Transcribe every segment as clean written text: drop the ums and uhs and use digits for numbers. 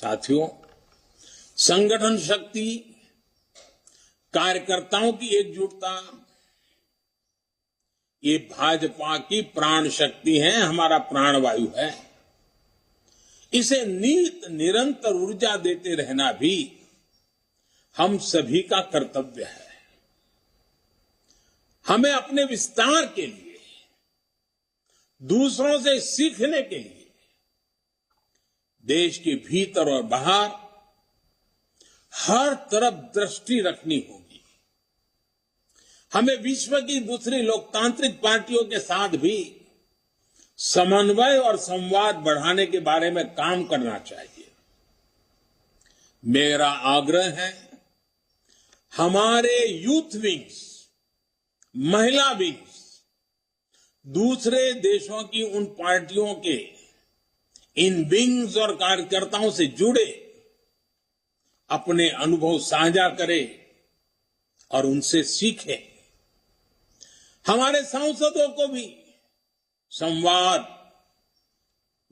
साथियों, संगठन शक्ति, कार्यकर्ताओं की एकजुटता, ये भाजपा की प्राण शक्ति है, हमारा प्राणवायु है। इसे नित निरंतर ऊर्जा देते रहना भी हम सभी का कर्तव्य है। हमें अपने विस्तार के लिए, दूसरों से सीखने के लिए देश के भीतर और बाहर हर तरफ दृष्टि रखनी होगी। हमें विश्व की दूसरी लोकतांत्रिक पार्टियों के साथ भी समन्वय और संवाद बढ़ाने के बारे में काम करना चाहिए। मेरा आग्रह है, हमारे यूथ विंग्स, महिला विंग्स दूसरे देशों की उन पार्टियों के इन विंग्स और कार्यकर्ताओं से जुड़े, अपने अनुभव साझा करें और उनसे सीखें। हमारे सांसदों को भी संवाद,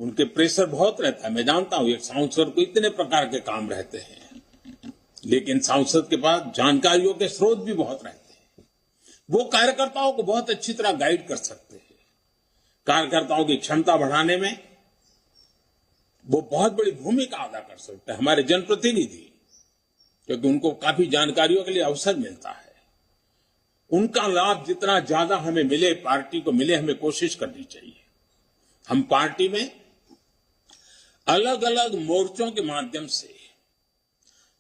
उनके प्रेशर बहुत रहता है। मैं जानता हूं एक सांसद को इतने प्रकार के काम रहते हैं, लेकिन सांसद के पास जानकारियों के स्रोत भी बहुत रहते हैं। वो कार्यकर्ताओं को बहुत अच्छी तरह गाइड कर सकते हैं। कार्यकर्ताओं की क्षमता बढ़ाने में वो बहुत बड़ी भूमिका अदा कर सकते हैं, हमारे जनप्रतिनिधि, क्योंकि उनको काफी जानकारियों के लिए अवसर मिलता है। उनका लाभ जितना ज्यादा हमें मिले, पार्टी को मिले, हमें कोशिश करनी चाहिए। हम पार्टी में अलग अलग मोर्चों के माध्यम से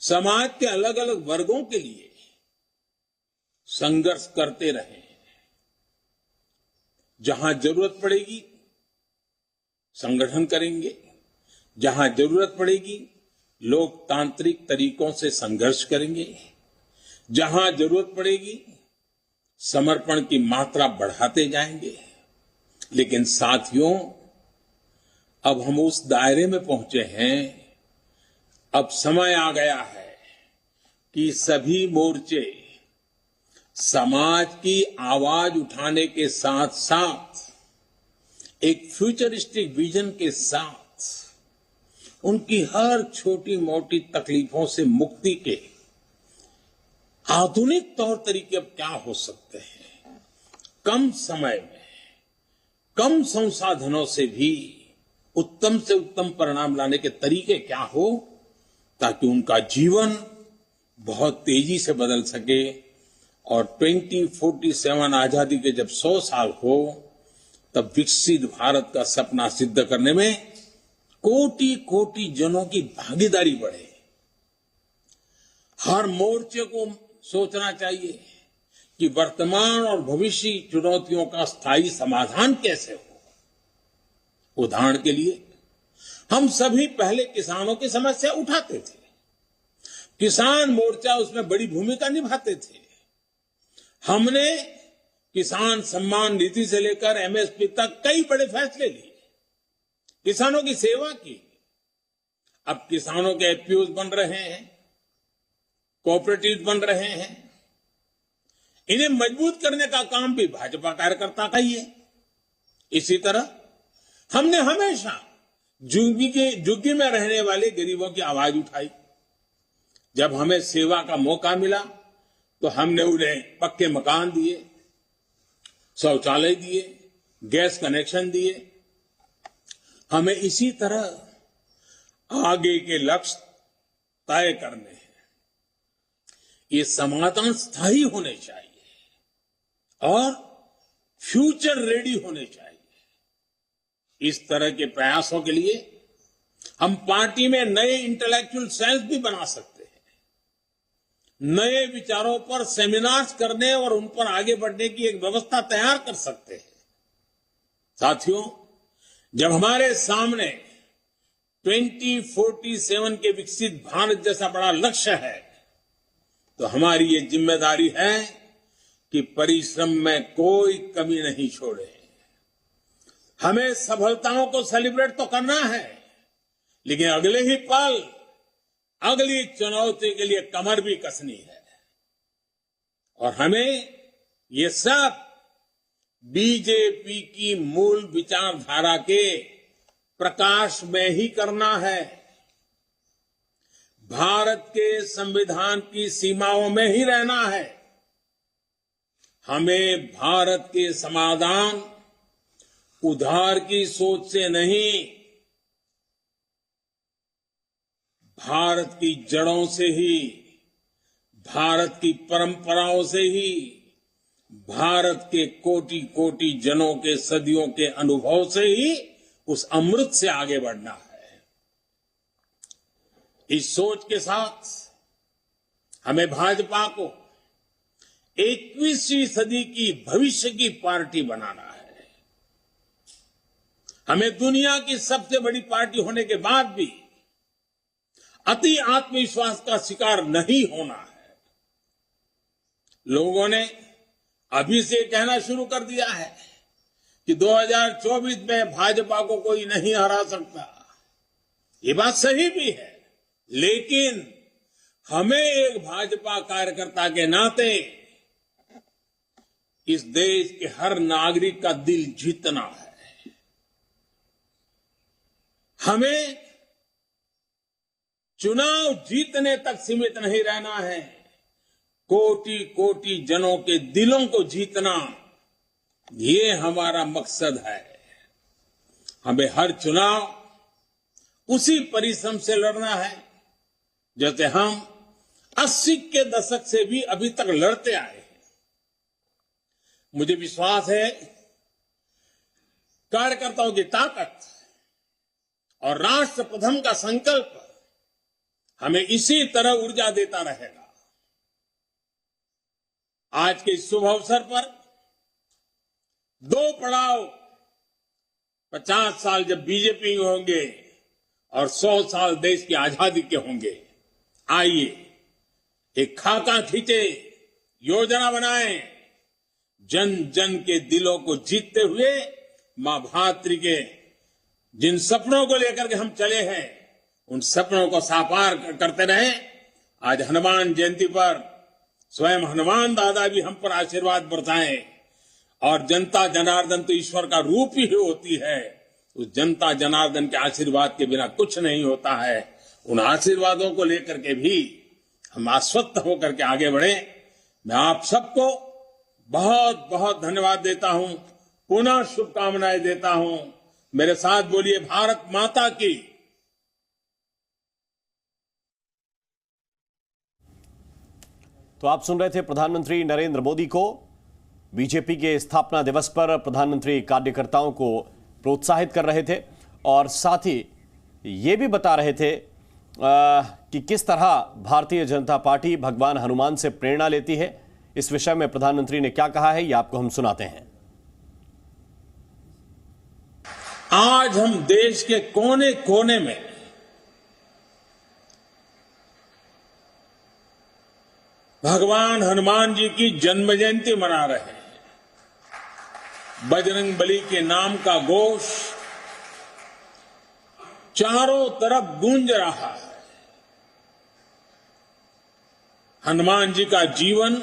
समाज के अलग अलग वर्गों के लिए संघर्ष करते रहे। जहां जरूरत पड़ेगी संगठन करेंगे, जहां जरूरत पड़ेगी लोकतांत्रिक तरीकों से संघर्ष करेंगे, जहां जरूरत पड़ेगी समर्पण की मात्रा बढ़ाते जाएंगे। लेकिन साथियों, अब हम उस दायरे में पहुंचे हैं, अब समय आ गया है कि सभी मोर्चे समाज की आवाज उठाने के साथ साथ एक फ्यूचरिस्टिक विजन के साथ उनकी हर छोटी मोटी तकलीफों से मुक्ति के आधुनिक तौर तरीके अब क्या हो सकते हैं, कम समय में, कम संसाधनों से भी उत्तम से उत्तम परिणाम लाने के तरीके क्या हो, ताकि उनका जीवन बहुत तेजी से बदल सके और 2047 आजादी के जब 100 साल हो, तब विकसित भारत का सपना सिद्ध करने में कोटि कोटि जनों की भागीदारी बढ़े। हर मोर्चे को सोचना चाहिए कि वर्तमान और भविष्य चुनौतियों का स्थायी समाधान कैसे हो। उदाहरण के लिए, हम सभी पहले किसानों की समस्या उठाते थे, किसान मोर्चा उसमें बड़ी भूमिका निभाते थे। हमने किसान सम्मान निधि से लेकर एमएसपी तक कई बड़े फैसले लिए, किसानों की सेवा की। अब किसानों के एफपीओज बन रहे हैं, कोऑपरेटिव बन रहे हैं। इन्हें मजबूत करने का काम भी भाजपा कार्यकर्ता का ही है। इसी तरह हमने हमेशा झुग्गी में रहने वाले गरीबों की आवाज उठाई। जब हमें सेवा का मौका मिला तो हमने उन्हें पक्के मकान दिए, शौचालय दिए, गैस कनेक्शन दिए। हमें इसी तरह आगे के लक्ष्य तय करने हैं। ये समाधान स्थायी होने चाहिए और फ्यूचर रेडी होने चाहिए। इस तरह के प्रयासों के लिए हम पार्टी में नए इंटेलेक्चुअल सेल्स भी बना सकते हैं, नए विचारों पर सेमिनार्स करने और उन पर आगे बढ़ने की एक व्यवस्था तैयार कर सकते हैं। साथियों, जब हमारे सामने 2047 के विकसित भारत जैसा बड़ा लक्ष्य है, तो हमारी ये जिम्मेदारी है कि परिश्रम में कोई कमी नहीं छोड़े। हमें सफलताओं को सेलिब्रेट तो करना है, लेकिन अगले ही पल अगली चुनौती के लिए कमर भी कसनी है। और हमें ये सब बीजेपी की मूल विचारधारा के प्रकाश में ही करना है। भारत के संविधान की सीमाओं में ही रहना है। हमें भारत के समाधान उधार की सोच से नहीं, भारत की जड़ों से ही, भारत की परंपराओं से ही, भारत के कोटि कोटि जनों के सदियों के अनुभव से ही उस अमृत से आगे बढ़ना है। इस सोच के साथ हमें भाजपा को 21वीं सदी की भविष्य की पार्टी बनाना है। हमें दुनिया की सबसे बड़ी पार्टी होने के बाद भी अति आत्मविश्वास का शिकार नहीं होना है। लोगों ने अभी से कहना शुरू कर दिया है कि 2024 में भाजपा को कोई नहीं हरा सकता। ये बात सही भी है, लेकिन हमें एक भाजपा कार्यकर्ता के नाते इस देश के हर नागरिक का दिल जीतना है। हमें चुनाव जीतने तक सीमित नहीं रहना है, कोटि कोटि जनों के दिलों को जीतना, ये हमारा मकसद है। हमें हर चुनाव उसी परिश्रम से लड़ना है जैसे हम 80 के दशक से भी अभी तक लड़ते आए हैं। मुझे विश्वास है कार्यकर्ताओं की ताकत और राष्ट्र प्रथम का संकल्प हमें इसी तरह ऊर्जा देता रहेगा। आज के इस शुभ अवसर पर 2 पड़ाव 50 साल जब बीजेपी होंगे और 100 साल देश की आजादी के होंगे। आइए एक खाका खींचे, योजना बनाएं, जन जन के दिलों को जीतते हुए मां भातृ के जिन सपनों को लेकर के हम चले हैं, उन सपनों को साकार करते रहे। आज हनुमान जयंती पर स्वयं हनुमान दादा भी हम पर आशीर्वाद बरसाएं, और जनता जनार्दन तो ईश्वर का रूप ही होती है। उस जनता जनार्दन के आशीर्वाद के बिना कुछ नहीं होता है। उन आशीर्वादों को लेकर के भी हम आश्वस्त होकर के आगे बढ़े। मैं आप सबको बहुत बहुत धन्यवाद देता हूं, पुनः शुभकामनाएं देता हूं। मेरे साथ बोलिए, भारत माता की। तो आप सुन रहे थे प्रधानमंत्री नरेंद्र मोदी को बीजेपी के स्थापना दिवस पर प्रधानमंत्री कार्यकर्ताओं को प्रोत्साहित कर रहे थे, और साथ ही ये भी बता रहे थे कि किस तरह भारतीय जनता पार्टी भगवान हनुमान से प्रेरणा लेती है। इस विषय में प्रधानमंत्री ने क्या कहा है, ये आपको हम सुनाते हैं। आज हम देश के कोने कोने में भगवान हनुमान जी की जन्म जयंती मना रहे हैं। बजरंगबली के नाम का घोष चारों तरफ गूंज रहा है। हनुमान जी का जीवन,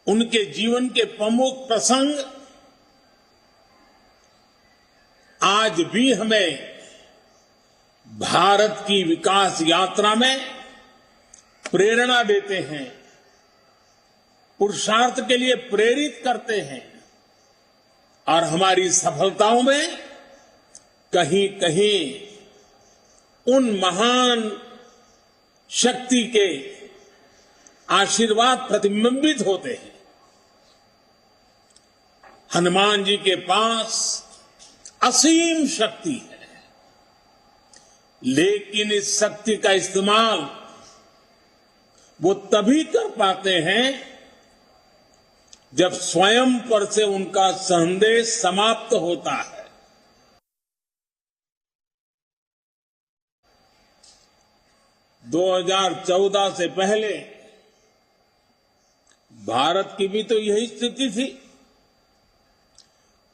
उनके जीवन के प्रमुख प्रसंग आज भी हमें भारत की विकास यात्रा में प्रेरणा देते हैं, पुरुषार्थ के लिए प्रेरित करते हैं, और हमारी सफलताओं में कहीं कहीं उन महान शक्ति के आशीर्वाद प्रतिबिंबित होते हैं। हनुमान जी के पास असीम शक्ति है, लेकिन इस शक्ति का इस्तेमाल वो तभी कर पाते हैं जब स्वयं पर से उनका संदेश समाप्त होता है। दो 2014 से पहले भारत की भी तो यही स्थिति थी।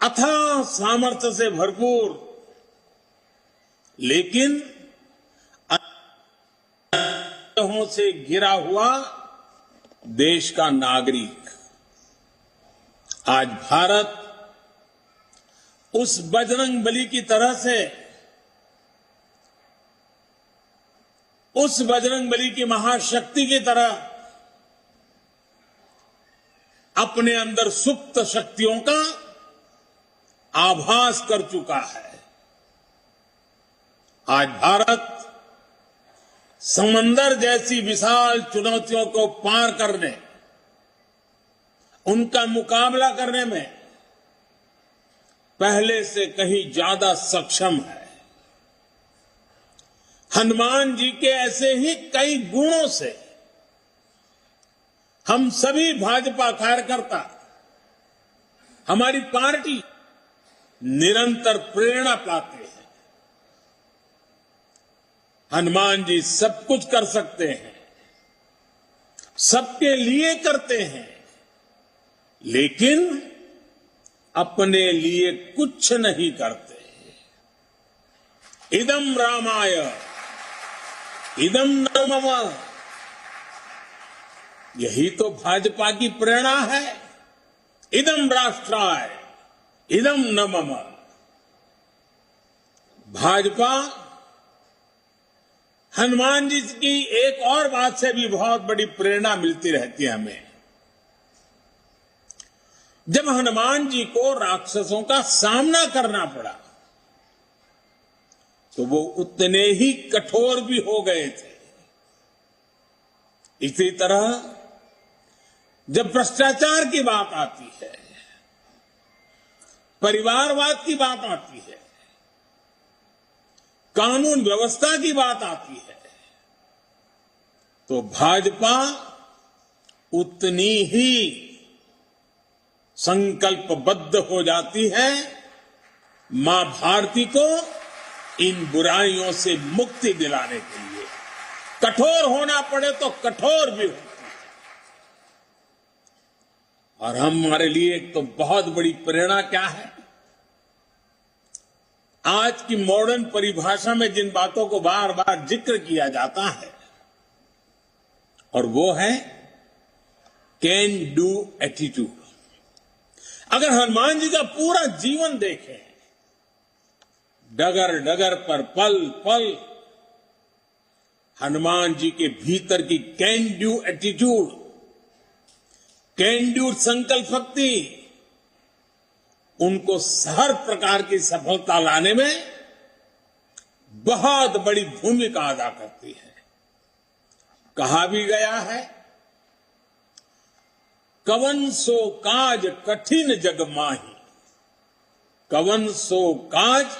अथाह सामर्थ्य से भरपूर, लेकिन से घिरा हुआ देश का नागरिक। आज भारत उस बजरंगबली की तरह से उस बजरंगबली की महाशक्ति की तरह अपने अंदर सुप्त शक्तियों का आभास कर चुका है। आज भारत समंदर जैसी विशाल चुनौतियों को पार करने, उनका मुकाबला करने में पहले से कहीं ज्यादा सक्षम है। हनुमान जी के ऐसे ही कई गुणों से हम सभी भाजपा कार्यकर्ता, हमारी पार्टी निरंतर प्रेरणा पाते हैं। हनुमान जी सब कुछ कर सकते हैं, सबके लिए करते हैं, लेकिन अपने लिए कुछ नहीं करते। इदम रामाय इदम न मम, यही तो भाजपा की प्रेरणा है। इदम राष्ट्राय इदम न मम। भाजपा हनुमान जी की एक और बात से भी बहुत बड़ी प्रेरणा मिलती रहती है हमें। जब हनुमान जी को राक्षसों का सामना करना पड़ा तो वो उतने ही कठोर भी हो गए थे। इसी तरह जब भ्रष्टाचार की बात आती है, परिवारवाद की बात आती है, कानून व्यवस्था की बात आती है, तो भाजपा उतनी ही संकल्पबद्ध हो जाती है मां भारती को इन बुराइयों से मुक्ति दिलाने के लिए। कठोर होना पड़े तो कठोर भी होती है। और हमारे लिए एक तो बहुत बड़ी प्रेरणा क्या है, आज की मॉडर्न परिभाषा में जिन बातों को बार बार जिक्र किया जाता है, और वो है कैन डू एटीट्यूड। अगर हनुमान जी का पूरा जीवन देखें, डगर डगर पर पल पल हनुमान जी के भीतर की can do attitude, can do संकल्प शक्ति उनको हर प्रकार की सफलता लाने में बहुत बड़ी भूमिका अदा करती है। कहा भी गया है, कवन सो काज कठिन जग माही, कवन सो काज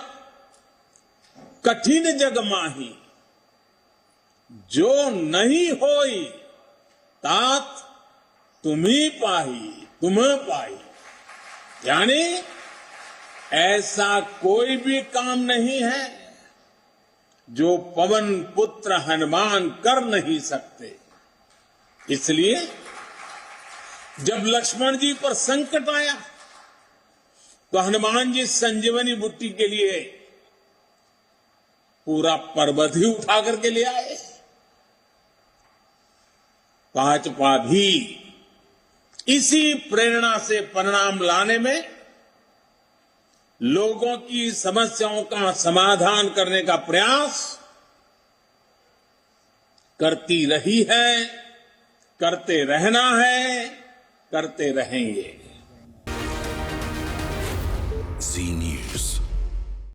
कठिन जग माही, जो नहीं होई तात तुम्ही पाही, तुम्हें पाई। यानी ऐसा कोई भी काम नहीं है जो पवन पुत्र हनुमान कर नहीं सकते। इसलिए जब लक्ष्मण जी पर संकट आया तो हनुमान जी संजीवनी बूटी के लिए पूरा पर्वत ही उठा करके ले आए। भाजपा भी इसी प्रेरणा से परिणाम लाने में, लोगों की समस्याओं का समाधान करने का प्रयास करती रही है, करते रहना है, करते रहेंगे। जी